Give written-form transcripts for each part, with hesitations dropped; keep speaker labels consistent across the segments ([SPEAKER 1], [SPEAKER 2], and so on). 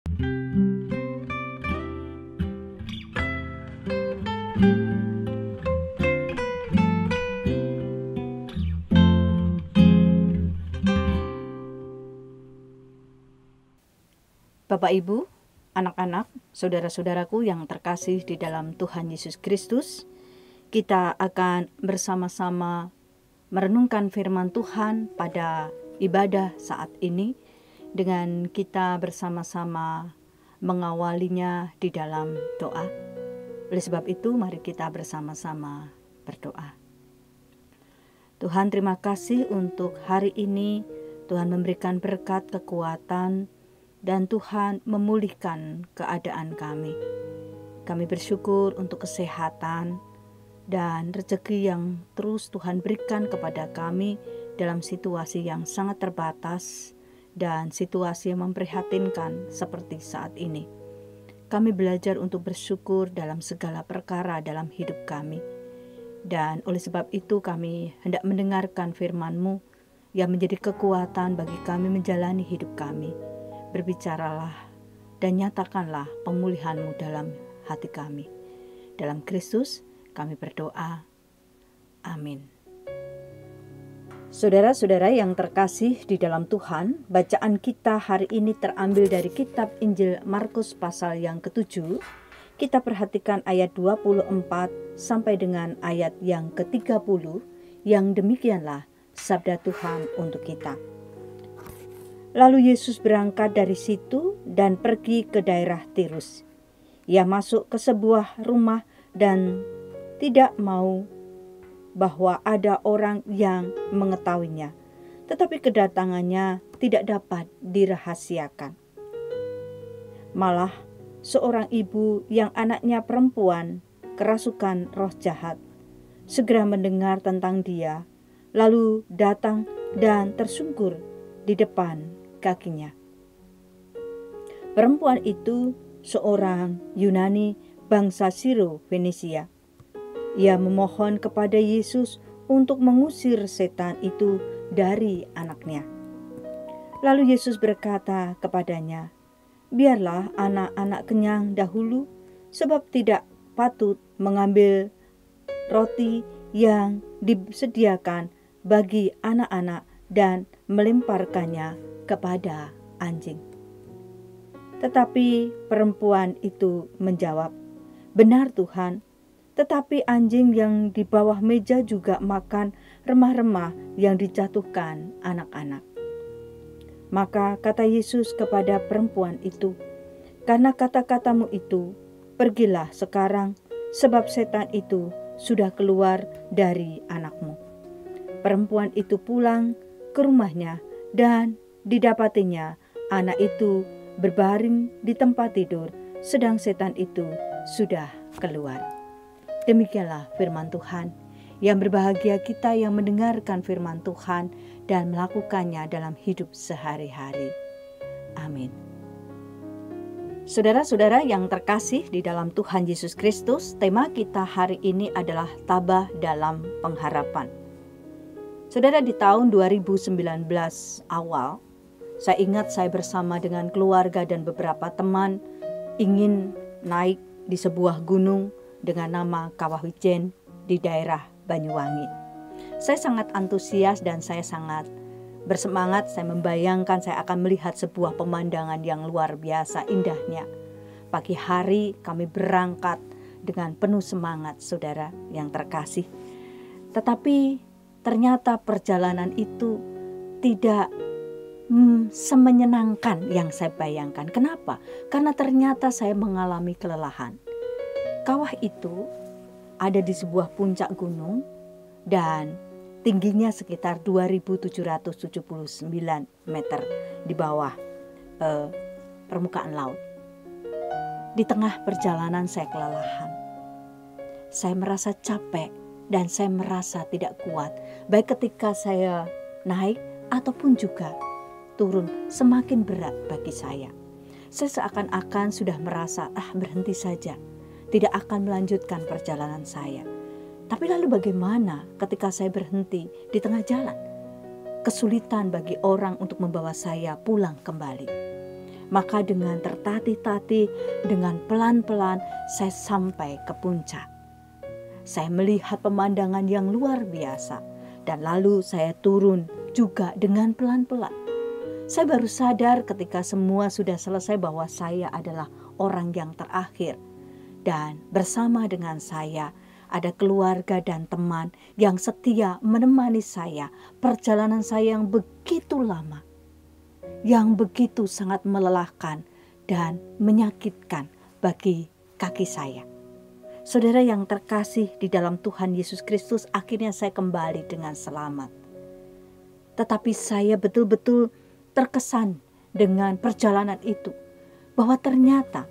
[SPEAKER 1] Bapak Ibu, anak-anak, saudara-saudaraku yang terkasih di dalam Tuhan Yesus Kristus, kita akan bersama-sama merenungkan firman Tuhan pada ibadah saat ini dengan kita bersama-sama mengawalinya di dalam doa. Oleh sebab itu, mari kita bersama-sama berdoa. Tuhan, terima kasih untuk hari ini. Tuhan memberikan berkat, kekuatan, dan Tuhan memulihkan keadaan kami. Kami bersyukur untuk kesehatan dan rezeki yang terus Tuhan berikan kepada kami dalam situasi yang sangat terbatas dan situasi yang memprihatinkan seperti saat ini. Kami belajar untuk bersyukur dalam segala perkara dalam hidup kami. Dan oleh sebab itu kami hendak mendengarkan firman-Mu yang menjadi kekuatan bagi kami menjalani hidup kami. Berbicaralah dan nyatakanlah pemulihan-Mu dalam hati kami. Dalam Kristus kami berdoa. Amin. Saudara-saudara yang terkasih di dalam Tuhan, bacaan kita hari ini terambil dari kitab Injil Markus pasal yang ke-7. Kita perhatikan ayat 24 sampai dengan ayat yang ke-30, yang demikianlah sabda Tuhan untuk kita. Lalu Yesus berangkat dari situ dan pergi ke daerah Tirus. Ia masuk ke sebuah rumah dan tidak mau bahwa ada orang yang mengetahuinya, tetapi kedatangannya tidak dapat dirahasiakan. Malah seorang ibu yang anaknya perempuan kerasukan roh jahat segera mendengar tentang dia, lalu datang dan tersungkur di depan kakinya. Perempuan itu seorang Yunani bangsa Siro-Fenisia. Ia memohon kepada Yesus untuk mengusir setan itu dari anaknya. Lalu Yesus berkata kepadanya, "Biarlah anak-anak kenyang dahulu, sebab tidak patut mengambil roti yang disediakan bagi anak-anak dan melemparkannya kepada anjing." Tetapi perempuan itu menjawab, "Benar Tuhan, tetapi anjing yang di bawah meja juga makan remah-remah yang dijatuhkan anak-anak." Maka kata Yesus kepada perempuan itu, "Karena kata-katamu itu, pergilah sekarang, sebab setan itu sudah keluar dari anakmu." Perempuan itu pulang ke rumahnya dan didapatinya anak itu berbaring di tempat tidur, sedang setan itu sudah keluar. Demikianlah firman Tuhan. Yang berbahagia kita yang mendengarkan firman Tuhan dan melakukannya dalam hidup sehari-hari. Amin. Saudara-saudara yang terkasih di dalam Tuhan Yesus Kristus, tema kita hari ini adalah tabah dalam pengharapan. Saudara, di tahun 2019 awal, saya ingat saya bersama dengan keluarga dan beberapa teman ingin naik di sebuah gunung dengan nama Kawah Wijen di daerah Banyuwangi. Saya sangat antusias dan saya sangat bersemangat. Saya membayangkan saya akan melihat sebuah pemandangan yang luar biasa indahnya. Pagi hari kami berangkat dengan penuh semangat, saudara yang terkasih. Tetapi ternyata perjalanan itu tidak semenyenangkan yang saya bayangkan. Kenapa? Karena ternyata saya mengalami kelelahan. Kawah itu ada di sebuah puncak gunung dan tingginya sekitar 2.779 meter di bawah permukaan laut. Di tengah perjalanan saya kelelahan. Saya merasa capek dan saya merasa tidak kuat, baik ketika saya naik ataupun juga turun, semakin berat bagi saya. Saya seakan-akan sudah merasa berhenti saja, tidak akan melanjutkan perjalanan saya. Tapi lalu bagaimana ketika saya berhenti di tengah jalan? Kesulitan bagi orang untuk membawa saya pulang kembali. Maka dengan tertatih-tatih, dengan pelan-pelan saya sampai ke puncak. Saya melihat pemandangan yang luar biasa. Dan lalu saya turun juga dengan pelan-pelan. Saya baru sadar ketika semua sudah selesai bahwa saya adalah orang yang terakhir. Dan bersama dengan saya ada keluarga dan teman yang setia menemani saya. Perjalanan saya yang begitu lama, yang begitu sangat melelahkan dan menyakitkan bagi kaki saya. Saudara yang terkasih di dalam Tuhan Yesus Kristus, akhirnya saya kembali dengan selamat. Tetapi saya betul-betul terkesan dengan perjalanan itu, bahwa ternyata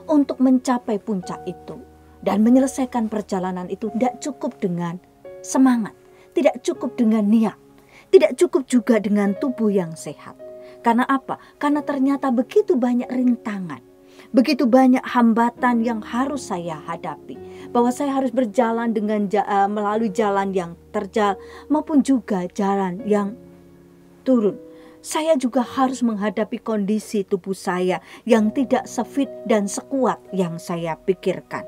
[SPEAKER 1] untuk mencapai puncak itu dan menyelesaikan perjalanan itu tidak cukup dengan semangat, tidak cukup dengan niat, tidak cukup juga dengan tubuh yang sehat. Karena apa? Karena ternyata begitu banyak rintangan, begitu banyak hambatan yang harus saya hadapi. Bahwa saya harus berjalan dengan melalui jalan yang terjal maupun juga jalan yang turun. Saya juga harus menghadapi kondisi tubuh saya yang tidak sefit dan sekuat yang saya pikirkan.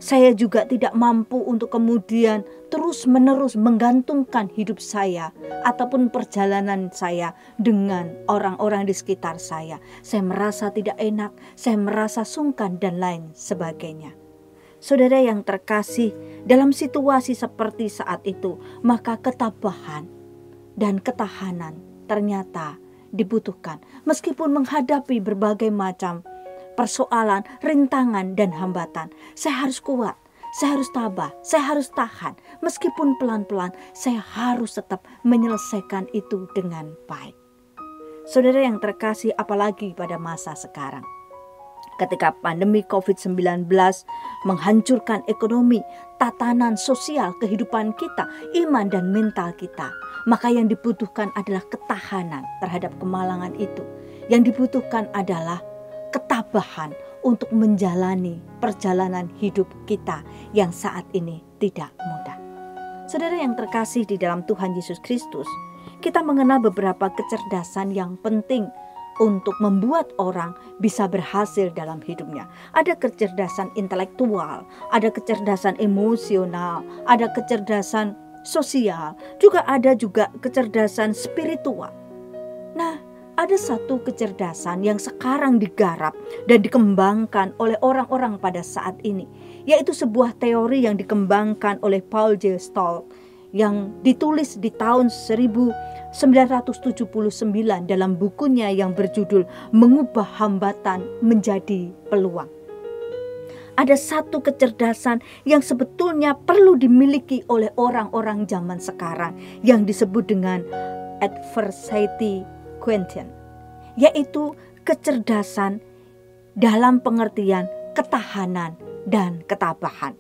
[SPEAKER 1] Saya juga tidak mampu untuk kemudian terus-menerus menggantungkan hidup saya ataupun perjalanan saya dengan orang-orang di sekitar saya. Saya merasa tidak enak, saya merasa sungkan dan lain sebagainya. Saudara yang terkasih, dalam situasi seperti saat itu, maka ketabahan dan ketahanan ternyata dibutuhkan. Meskipun menghadapi berbagai macam persoalan, rintangan dan hambatan, saya harus kuat, saya harus tabah, saya harus tahan. Meskipun pelan-pelan, saya harus tetap menyelesaikan itu dengan baik. Saudara yang terkasih, apalagi pada masa sekarang, ketika pandemi COVID-19 menghancurkan ekonomi, tatanan sosial kehidupan kita, iman dan mental kita, maka yang dibutuhkan adalah ketahanan terhadap kemalangan itu. Yang dibutuhkan adalah ketabahan untuk menjalani perjalanan hidup kita yang saat ini tidak mudah. Saudara yang terkasih di dalam Tuhan Yesus Kristus, kita mengenal beberapa kecerdasan yang penting untuk membuat orang bisa berhasil dalam hidupnya. Ada kecerdasan intelektual, ada kecerdasan emosional, ada kecerdasan sosial, juga ada kecerdasan spiritual. Nah, ada satu kecerdasan yang sekarang digarap dan dikembangkan oleh orang-orang pada saat ini, yaitu sebuah teori yang dikembangkan oleh Paul J. Stoll yang ditulis di tahun 1979 dalam bukunya yang berjudul Mengubah Hambatan Menjadi Peluang. Ada satu kecerdasan yang sebetulnya perlu dimiliki oleh orang-orang zaman sekarang yang disebut dengan adversity quotient, yaitu kecerdasan dalam pengertian ketahanan dan ketabahan.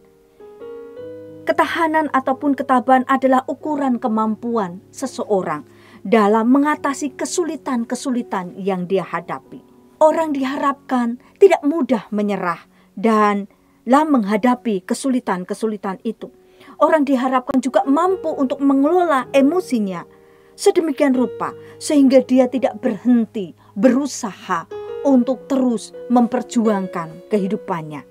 [SPEAKER 1] Ketahanan ataupun ketabahan adalah ukuran kemampuan seseorang dalam mengatasi kesulitan-kesulitan yang dia hadapi. Orang diharapkan tidak mudah menyerah dan menghadapi kesulitan-kesulitan itu. Orang diharapkan juga mampu untuk mengelola emosinya sedemikian rupa sehingga dia tidak berhenti berusaha untuk terus memperjuangkan kehidupannya.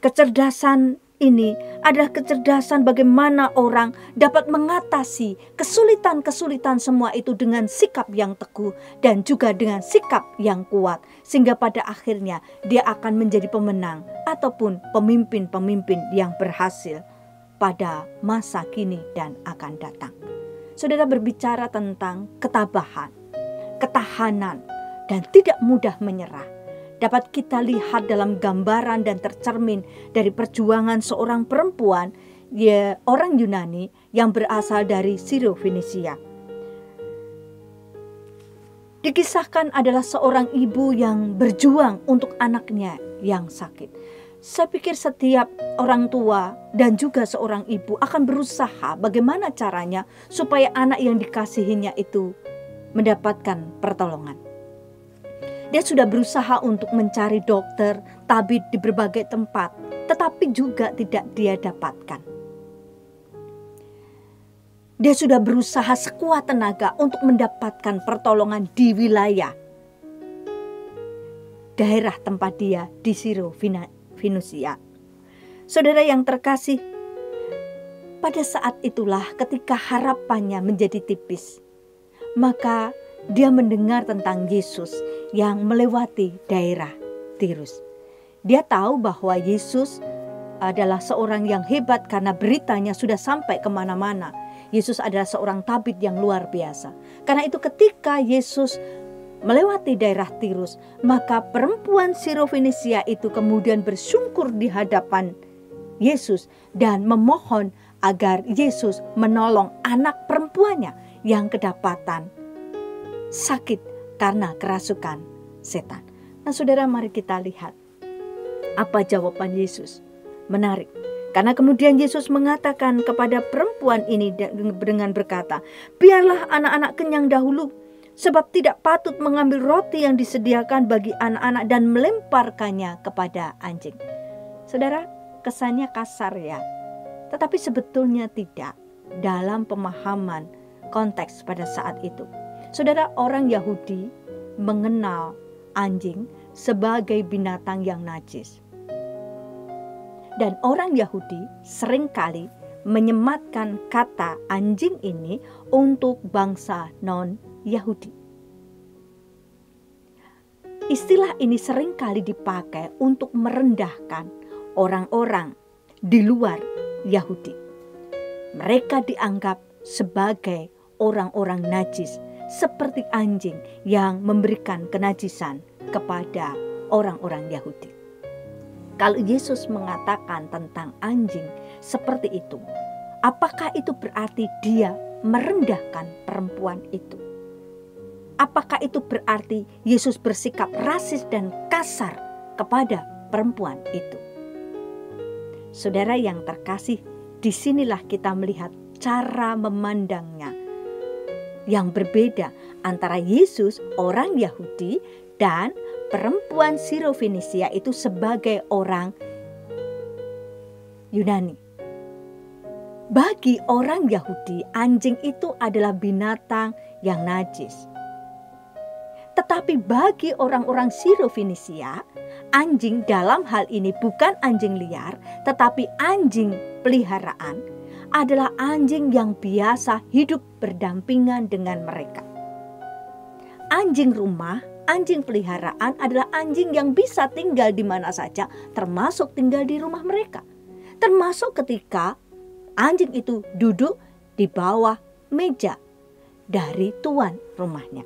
[SPEAKER 1] Kecerdasan ini adalah kecerdasan bagaimana orang dapat mengatasi kesulitan-kesulitan semua itu dengan sikap yang teguh dan juga dengan sikap yang kuat, sehingga pada akhirnya dia akan menjadi pemenang ataupun pemimpin-pemimpin yang berhasil pada masa kini dan akan datang. Saudara, berbicara tentang ketabahan, ketahanan, dan tidak mudah menyerah, dapat kita lihat dalam gambaran dan tercermin dari perjuangan seorang perempuan, orang Yunani yang berasal dari Siro-Fenisia. Dikisahkan adalah seorang ibu yang berjuang untuk anaknya yang sakit. Saya pikir setiap orang tua dan juga seorang ibu akan berusaha bagaimana caranya supaya anak yang dikasihinya itu mendapatkan pertolongan. Dia sudah berusaha untuk mencari dokter, tabib di berbagai tempat, tetapi juga tidak dia dapatkan. Dia sudah berusaha sekuat tenaga untuk mendapatkan pertolongan di wilayah daerah tempat dia di Venusia. Saudara yang terkasih, pada saat itulah ketika harapannya menjadi tipis, maka dia mendengar tentang Yesus yang melewati daerah Tirus. Dia tahu bahwa Yesus adalah seorang yang hebat karena beritanya sudah sampai kemana-mana. Yesus adalah seorang tabib yang luar biasa. Karena itu ketika Yesus melewati daerah Tirus, maka perempuan Sirofenisia itu kemudian bersungkur di hadapan Yesus dan memohon agar Yesus menolong anak perempuannya yang kedapatan sakit karena kerasukan setan. Nah saudara, mari kita lihat apa jawaban Yesus. Menarik. Karena kemudian Yesus mengatakan kepada perempuan ini dengan berkata, biarlah anak-anak kenyang dahulu, sebab tidak patut mengambil roti yang disediakan bagi anak-anak dan melemparkannya kepada anjing. Saudara, kesannya kasar ya, tetapi sebetulnya tidak dalam pemahaman konteks pada saat itu. Saudara, orang Yahudi mengenal anjing sebagai binatang yang najis. Dan orang Yahudi seringkali menyematkan kata anjing ini untuk bangsa non-Yahudi. Istilah ini seringkali dipakai untuk merendahkan orang-orang di luar Yahudi. Mereka dianggap sebagai orang-orang najis, seperti anjing yang memberikan kenajisan kepada orang-orang Yahudi. Kalau Yesus mengatakan tentang anjing seperti itu, apakah itu berarti dia merendahkan perempuan itu? Apakah itu berarti Yesus bersikap rasis dan kasar kepada perempuan itu? Saudara yang terkasih, disinilah kita melihat cara memandangnya yang berbeda antara Yesus orang Yahudi dan perempuan Sirofenisia itu sebagai orang Yunani. Bagi orang Yahudi, anjing itu adalah binatang yang najis. Tetapi bagi orang-orang Sirofenisia, anjing dalam hal ini bukan anjing liar, tetapi anjing peliharaan adalah anjing yang biasa hidup berdampingan dengan mereka. Anjing rumah, anjing peliharaan adalah anjing yang bisa tinggal di mana saja, termasuk tinggal di rumah mereka. Termasuk ketika anjing itu duduk di bawah meja dari tuan rumahnya.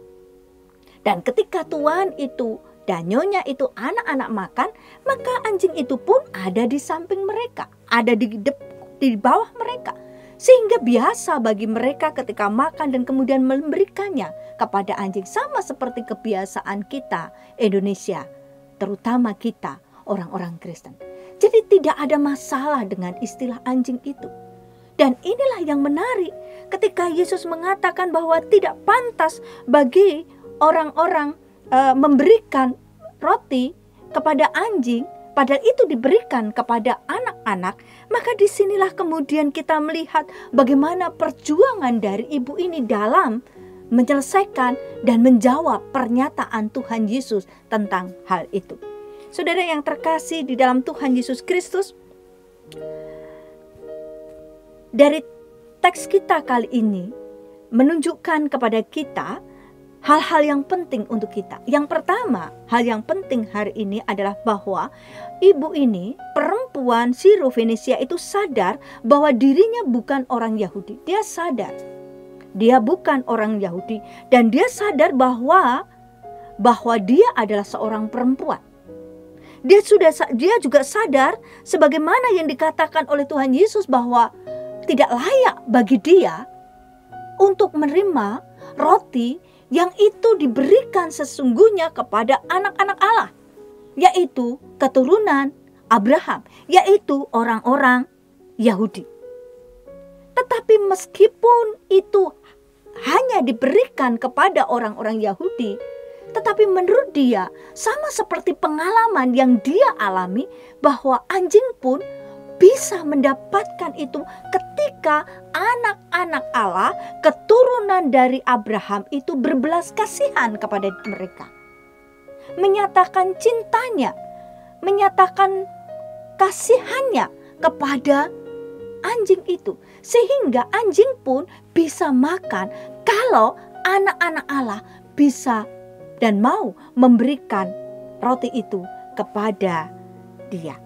[SPEAKER 1] Dan ketika tuan itu dan nyonya itu anak-anak makan, maka anjing itu pun ada di samping mereka, ada di bawah mereka. Sehingga biasa bagi mereka ketika makan dan kemudian memberikannya kepada anjing. Sama seperti kebiasaan kita Indonesia, terutama kita orang-orang Kristen. Jadi tidak ada masalah dengan istilah anjing itu. Dan inilah yang menarik ketika Yesus mengatakan bahwa tidak pantas bagi orang-orang memberikan roti kepada anjing, padahal itu diberikan kepada anak-anak. Maka disinilah kemudian kita melihat bagaimana perjuangan dari ibu ini dalam menyelesaikan dan menjawab pernyataan Tuhan Yesus tentang hal itu. Saudara yang terkasih di dalam Tuhan Yesus Kristus, dari teks kita kali ini menunjukkan kepada kita hal-hal yang penting untuk kita. Yang pertama, hal yang penting hari ini adalah bahwa ibu ini, perempuan Sirofenisia itu sadar bahwa dirinya bukan orang Yahudi. Dia sadar dia bukan orang Yahudi dan dia sadar bahwa dia adalah seorang perempuan. Dia juga sadar sebagaimana yang dikatakan oleh Tuhan Yesus bahwa tidak layak bagi dia untuk menerima roti yang itu diberikan sesungguhnya kepada anak-anak Allah, yaitu keturunan Abraham, yaitu orang-orang Yahudi. Tetapi meskipun itu hanya diberikan kepada orang-orang Yahudi, tetapi menurut dia sama seperti pengalaman yang dia alami bahwa anjing pun bisa mendapatkan itu ketika anak-anak Allah, keturunan dari Abraham itu berbelas kasihan kepada mereka. menyatakan cintanya, menyatakan kasihannya kepada anjing itu. Sehingga anjing pun bisa makan kalau anak-anak Allah bisa dan mau memberikan roti itu kepada dia.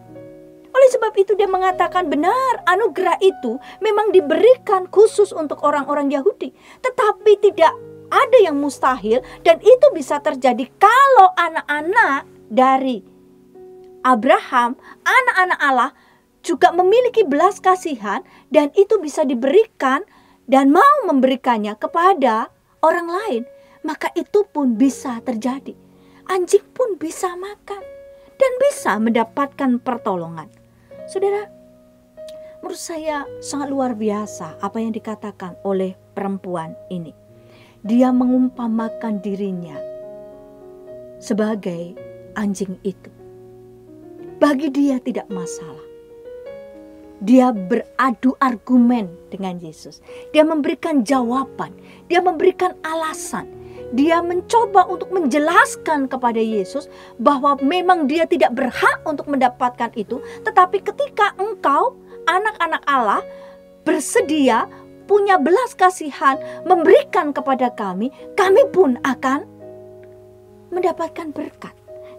[SPEAKER 1] Oleh sebab itu dia mengatakan benar, anugerah itu memang diberikan khusus untuk orang-orang Yahudi. Tetapi tidak ada yang mustahil, dan itu bisa terjadi kalau anak-anak dari Abraham, anak-anak Allah juga memiliki belas kasihan, dan itu bisa diberikan dan mau memberikannya kepada orang lain. Maka itu pun bisa terjadi. Anjing pun bisa makan dan bisa mendapatkan pertolongan. Saudara, menurut saya sangat luar biasa apa yang dikatakan oleh perempuan ini. Dia mengumpamakan dirinya sebagai anjing itu. Bagi dia tidak masalah. Dia beradu argumen dengan Yesus. Dia memberikan jawaban. Dia memberikan alasan. Dia mencoba untuk menjelaskan kepada Yesus bahwa memang dia tidak berhak untuk mendapatkan itu. Tetapi ketika engkau, anak-anak Allah, bersedia, punya belas kasihan, memberikan kepada kami pun akan mendapatkan berkat.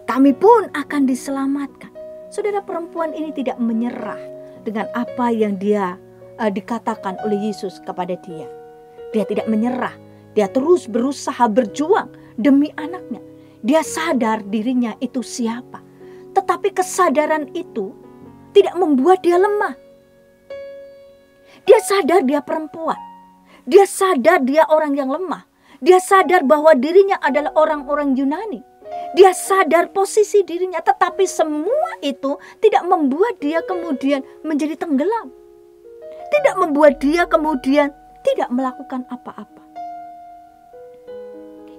[SPEAKER 1] Kami pun akan diselamatkan. Saudara, perempuan ini tidak menyerah dengan apa yang dia dikatakan oleh Yesus kepada dia. Dia tidak menyerah. Dia terus berusaha berjuang demi anaknya. Dia sadar dirinya itu siapa. Tetapi kesadaran itu tidak membuat dia lemah. Dia sadar dia perempuan. Dia sadar dia orang yang lemah. Dia sadar bahwa dirinya adalah orang-orang Yunani. Dia sadar posisi dirinya. Tetapi semua itu tidak membuat dia kemudian menjadi tenggelam. Tidak membuat dia kemudian tidak melakukan apa-apa.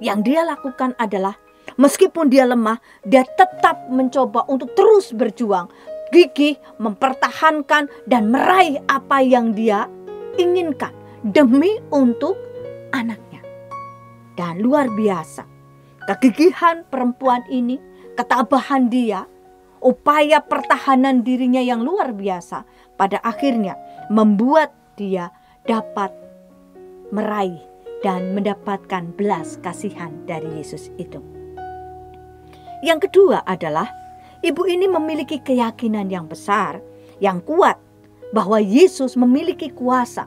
[SPEAKER 1] Yang dia lakukan adalah meskipun dia lemah, dia tetap mencoba untuk terus berjuang, gigih, mempertahankan dan meraih apa yang dia inginkan demi untuk anaknya. Dan luar biasa, kegigihan perempuan ini, ketabahan dia, upaya pertahanan dirinya yang luar biasa, pada akhirnya membuat dia dapat meraih dan mendapatkan belas kasihan dari Yesus itu. Yang kedua adalah ibu ini memiliki keyakinan yang besar, yang kuat bahwa Yesus memiliki kuasa.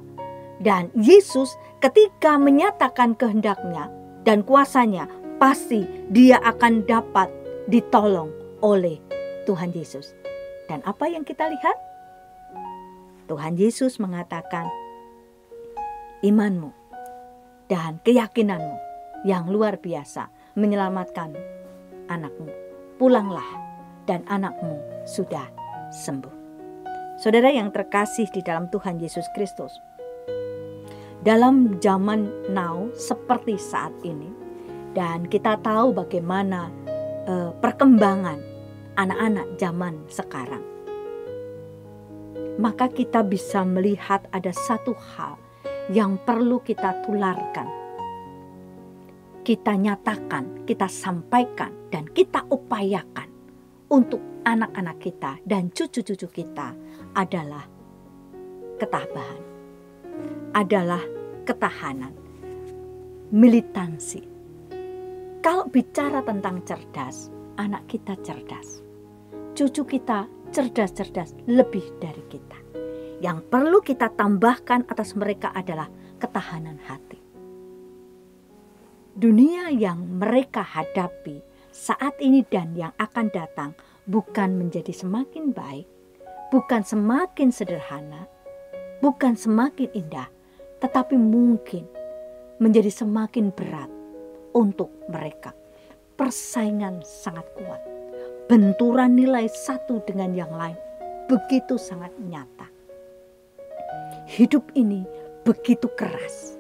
[SPEAKER 1] Dan Yesus ketika menyatakan kehendaknya dan kuasanya, pasti dia akan dapat ditolong oleh Tuhan Yesus. Dan apa yang kita lihat? Tuhan Yesus mengatakan, imanmu dan keyakinanmu yang luar biasa menyelamatkan anakmu. Pulanglah dan anakmu sudah sembuh. Saudara yang terkasih di dalam Tuhan Yesus Kristus, dalam zaman now seperti saat ini, dan kita tahu bagaimana perkembangan anak-anak zaman sekarang, maka kita bisa melihat ada satu hal yang perlu kita tularkan, kita nyatakan, kita sampaikan, dan kita upayakan untuk anak-anak kita dan cucu-cucu kita adalah ketabahan, adalah ketahanan, militansi. Kalau bicara tentang cerdas, anak kita cerdas, cucu kita cerdas-cerdas lebih dari kita. Yang perlu kita tambahkan atas mereka adalah ketahanan hati. Dunia yang mereka hadapi saat ini dan yang akan datang bukan menjadi semakin baik, bukan semakin sederhana, bukan semakin indah, tetapi mungkin menjadi semakin berat untuk mereka. Persaingan sangat kuat, benturan nilai satu dengan yang lain begitu sangat nyata. Hidup ini begitu keras.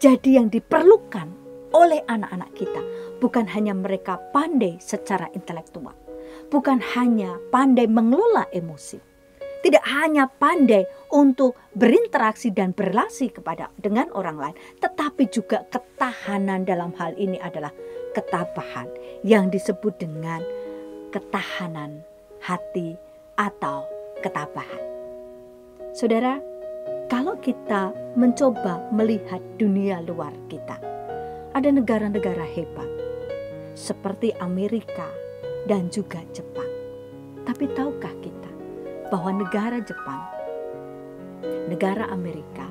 [SPEAKER 1] Jadi yang diperlukan oleh anak-anak kita bukan hanya mereka pandai secara intelektual, bukan hanya pandai mengelola emosi, tidak hanya pandai untuk berinteraksi dan berrelasi dengan orang lain, tetapi juga ketahanan dalam hal ini adalah ketabahan yang disebut dengan ketahanan hati atau ketabahan. Saudara, kalau kita mencoba melihat dunia luar kita, ada negara-negara hebat seperti Amerika dan juga Jepang. Tapi tahukah kita bahwa negara Jepang, negara Amerika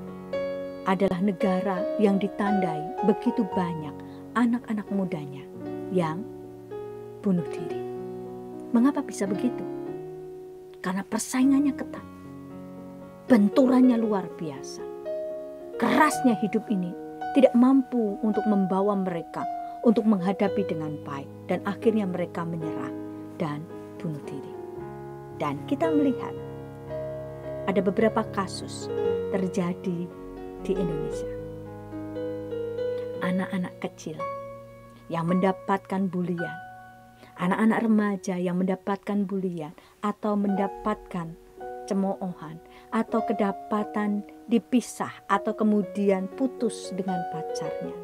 [SPEAKER 1] adalah negara yang ditandai begitu banyak anak-anak mudanya yang bunuh diri. Mengapa bisa begitu? Karena persaingannya ketat, benturannya luar biasa. Kerasnya hidup ini tidak mampu untuk membawa mereka untuk menghadapi dengan baik, dan akhirnya mereka menyerah dan bunuh diri. Dan kita melihat ada beberapa kasus terjadi di Indonesia. Anak-anak kecil yang mendapatkan bulian, anak-anak remaja yang mendapatkan bulian atau mendapatkan cemoohan atau kedapatan dipisah atau kemudian putus dengan pacarnya.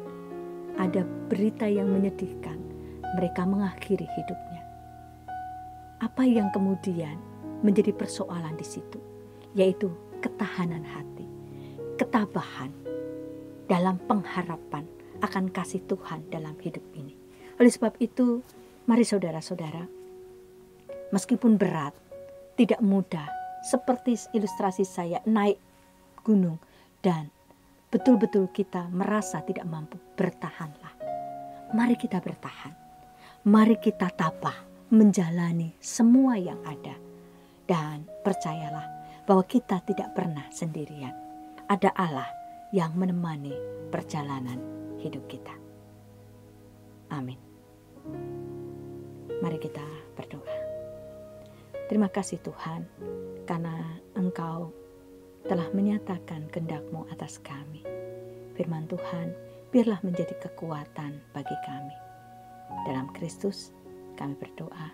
[SPEAKER 1] Ada berita yang menyedihkan, mereka mengakhiri hidupnya. Apa yang kemudian menjadi persoalan di situ? Yaitu ketahanan hati, ketabahan dalam pengharapan akan kasih Tuhan dalam hidup ini. Oleh sebab itu, mari saudara-saudara, meskipun berat, tidak mudah, seperti ilustrasi saya naik gunung dan betul-betul kita merasa tidak mampu, bertahanlah. Mari kita bertahan. Mari kita tabah menjalani semua yang ada. Dan percayalah bahwa kita tidak pernah sendirian. Ada Allah yang menemani perjalanan hidup kita. Amin. Mari kita berdoa. Terima kasih Tuhan, karena Engkau telah menyatakan kehendak-Mu atas kami. Firman Tuhan, biarlah menjadi kekuatan bagi kami. Dalam Kristus kami berdoa.